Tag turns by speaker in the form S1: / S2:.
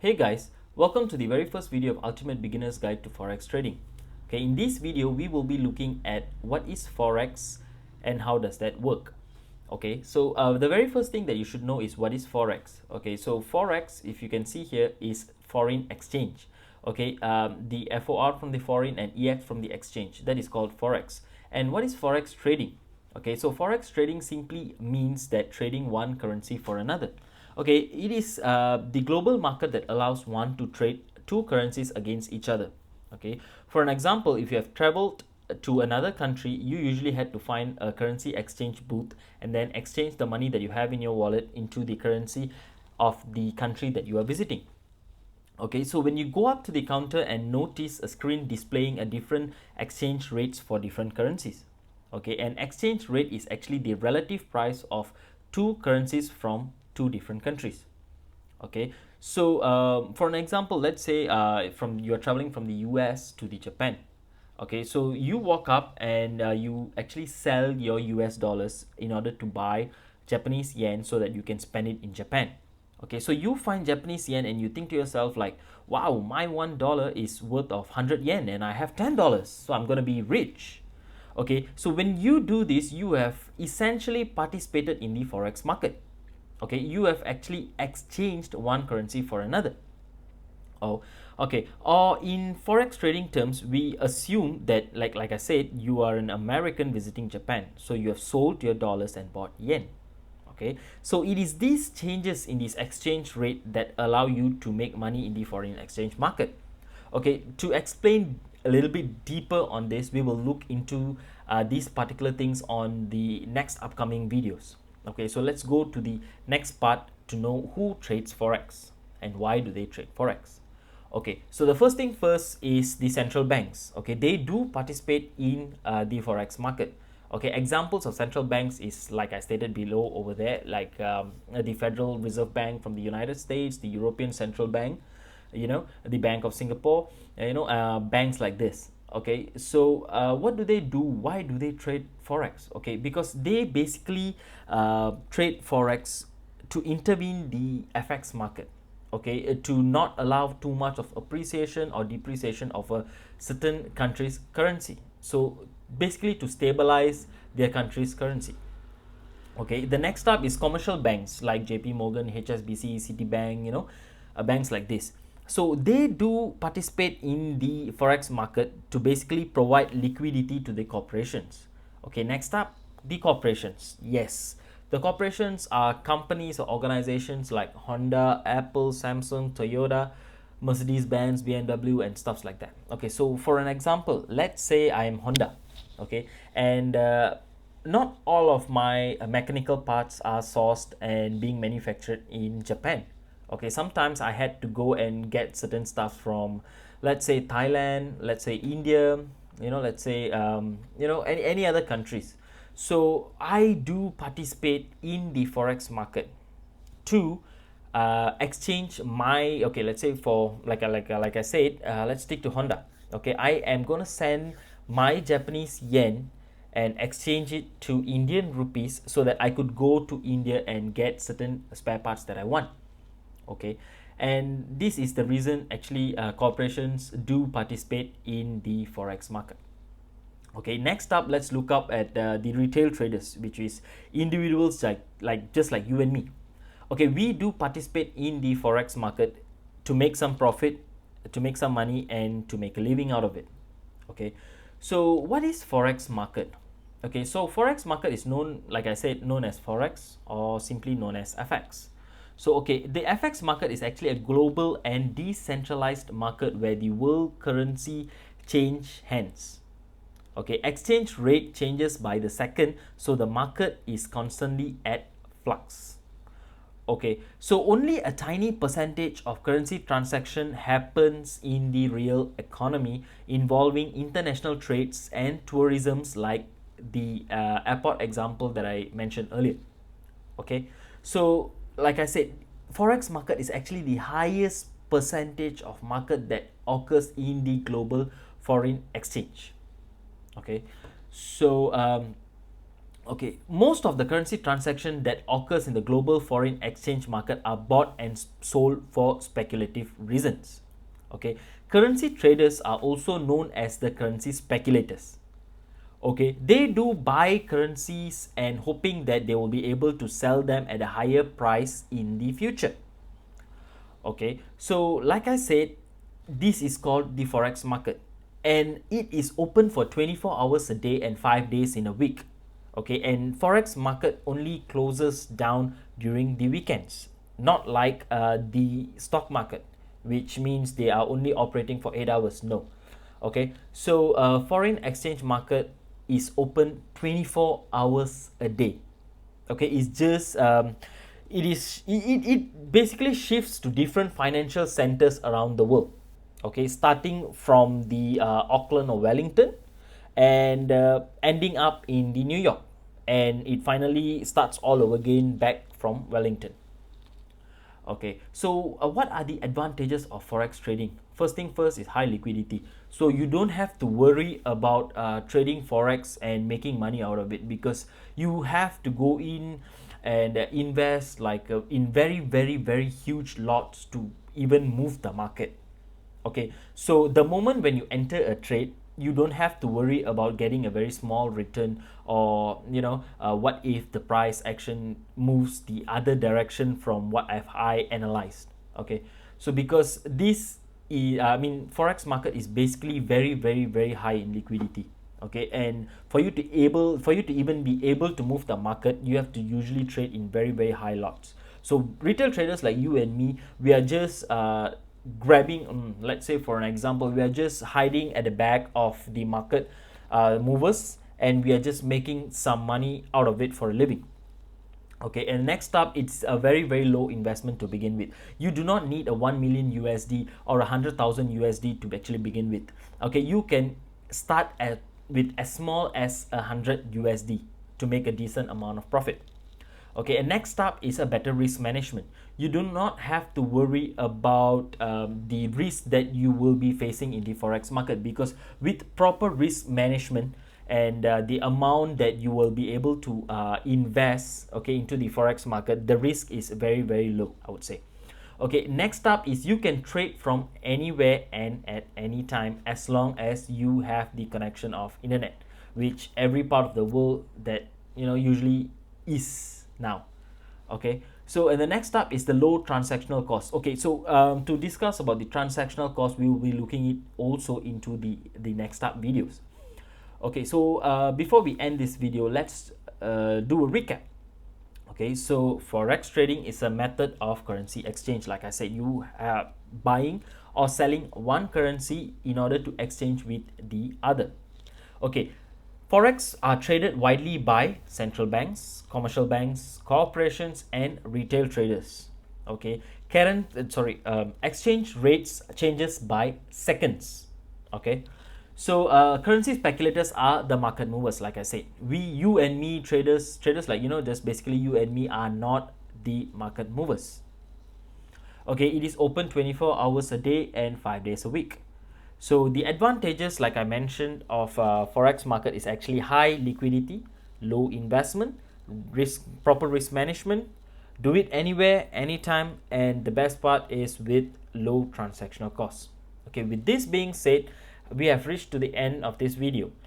S1: Hey guys, welcome to the very first video of Ultimate Beginner's Guide to Forex Trading. Okay, in this video, we will be looking at what is Forex and how does that work. Okay, so the very first thing that you should know is what is Forex. Okay, so Forex, if you can see here, is foreign exchange. Okay, the FOR from the foreign and EX from the exchange. That is called Forex. And what is Forex trading? Okay, so Forex trading simply means that trading one currency for another. Okay, it is the global market that allows one to trade two currencies against each other. Okay, for an example, if you have traveled to another country, you usually had to find a currency exchange booth and then exchange the money that you have in your wallet into the currency of the country that you are visiting. Okay, so when you go up to the counter and notice a screen displaying a different exchange rates for different currencies. Okay, an exchange rate is actually the relative price of two currencies from two different countries. Okay, so for an example, let's say from you're traveling from the US to the Japan. Okay, so you walk up and you actually sell your US dollars in order to buy Japanese yen so that you can spend it in Japan. Okay, so you find Japanese yen and you think to yourself like, wow, my $1 is worth of 100 yen and I have $10, so I'm gonna be rich. Okay, so when you do this, you have essentially participated in the forex market. Okay, you have actually exchanged one currency for another. Oh, okay. Or in forex trading terms, we assume that, like I said, you are an American visiting Japan, so you have sold your dollars and bought yen. Okay, so it is these changes in this exchange rate that allow you to make money in the foreign exchange market. Okay, to explain a little bit deeper on this, we will look into these particular things on the next upcoming videos. Okay, so let's go to the next part to know who trades forex and why do they trade forex. Okay, so the first thing first is the central banks. Okay, they do participate in the forex market. Okay, examples of central banks is like I stated below over there, like the Federal Reserve Bank from the United States, the European Central Bank, the Bank of Singapore, banks like this. Okay, so what do they do? Why do they trade forex? Okay, because they basically trade forex to intervene the FX market. Okay, to not allow too much of appreciation or depreciation of a certain country's currency. So basically to stabilize their country's currency. Okay, the next up is commercial banks like JP Morgan, HSBC, Citibank, banks like this. So they do participate in the forex market to basically provide liquidity to the corporations. Okay, next up, the corporations. Yes, the corporations are companies or organizations like Honda, Apple, Samsung, Toyota, Mercedes-Benz, BMW, and stuff like that. Okay, so for an example, let's say I am Honda. Okay, and not all of my mechanical parts are sourced and being manufactured in Japan. Okay, sometimes I had to go and get certain stuff from, let's say, Thailand, let's say India, let's say any other countries. So I do participate in the forex market to exchange my, okay, let's say for like I said, let's stick to Honda. Okay, I am gonna send my Japanese yen and exchange it to Indian rupees so that I could go to India and get certain spare parts that I want. Okay, and this is the reason actually corporations do participate in the forex market. Okay, next up, let's look up at the retail traders, which is individuals like just like you and me. Okay, we do participate in the forex market to make some profit, to make some money, and to make a living out of it. Okay, so what is forex market? Okay, so forex market is known, like I said, known as forex or simply known as FX. So okay, the FX market is actually a global and decentralized market where the world currency change hands. Okay, exchange rate changes by the second, so the market is constantly at flux. Okay, so only a tiny percentage of currency transaction happens in the real economy involving international trades and tourisms, like the airport example that I mentioned earlier. Okay, so like I said, forex market is actually the highest percentage of market that occurs in the global foreign exchange. Okay, so Okay, most of the currency transaction that occurs in the global foreign exchange market are bought and sold for speculative reasons. Okay, currency traders are also known as the currency speculators. Okay, they do buy currencies and hoping that they will be able to sell them at a higher price in the future. Okay, so like I said, this is called the forex market, and it is open for 24 hours a day and 5 days in a week. Okay, and forex market only closes down during the weekends, not like the stock market, which means they are only operating for 8 hours. No. Okay, so foreign exchange market is open 24 hours a day. Okay, it's just it basically shifts to different financial centers around the world. Okay, starting from the Auckland or Wellington, and ending up in the New York, and it finally starts all over again back from Wellington. Okay, so what are the advantages of forex trading? First thing first is high liquidity. So you don't have to worry about trading forex and making money out of it, because you have to go in and invest like in very very huge lots to even move the market. Okay, so the moment when you enter a trade, you don't have to worry about getting a very small return, or what if the price action moves the other direction from what I analyzed. Okay, so because this is, forex market is basically very high in liquidity. Okay, and for you to even be able to move the market, you have to usually trade in very high lots. So retail traders like you and me, we are just grabbing, let's say for an example, we are just hiding at the back of the market movers, and we are just making some money out of it for a living. Okay, and next up, it's a very low investment to begin with. You do not need a 1 million USD or 100,000 USD to actually begin with. Okay, you can start with as small as 100 USD to make a decent amount of profit. Okay, and next up is a better risk management. You do not have to worry about the risk that you will be facing in the forex market, because with proper risk management and the amount that you will be able to invest, okay, into the forex market, the risk is very low, I would say. Okay, next up is you can trade from anywhere and at any time, as long as you have the connection of internet, which every part of the world that usually is now. Okay, so and the next up is the low transactional cost. Okay, so to discuss about the transactional cost, we will be looking it also into the next up videos. Okay, so before we end this video, let's do a recap. Okay, so forex trading is a method of currency exchange. Like I said, you are buying or selling one currency in order to exchange with the other. Okay, forex are traded widely by central banks, commercial banks, corporations, and retail traders. Okay, exchange rates changes by seconds. Okay, so currency speculators are the market movers. Like I said, you and me, traders like just basically you and me, are not the market movers. Okay, it is open 24 hours a day and 5 days a week. So the advantages, like I mentioned, of forex market is actually high liquidity, low investment, proper risk management, do it anywhere, anytime, and the best part is with low transactional costs. Okay, with this being said, we have reached to the end of this video.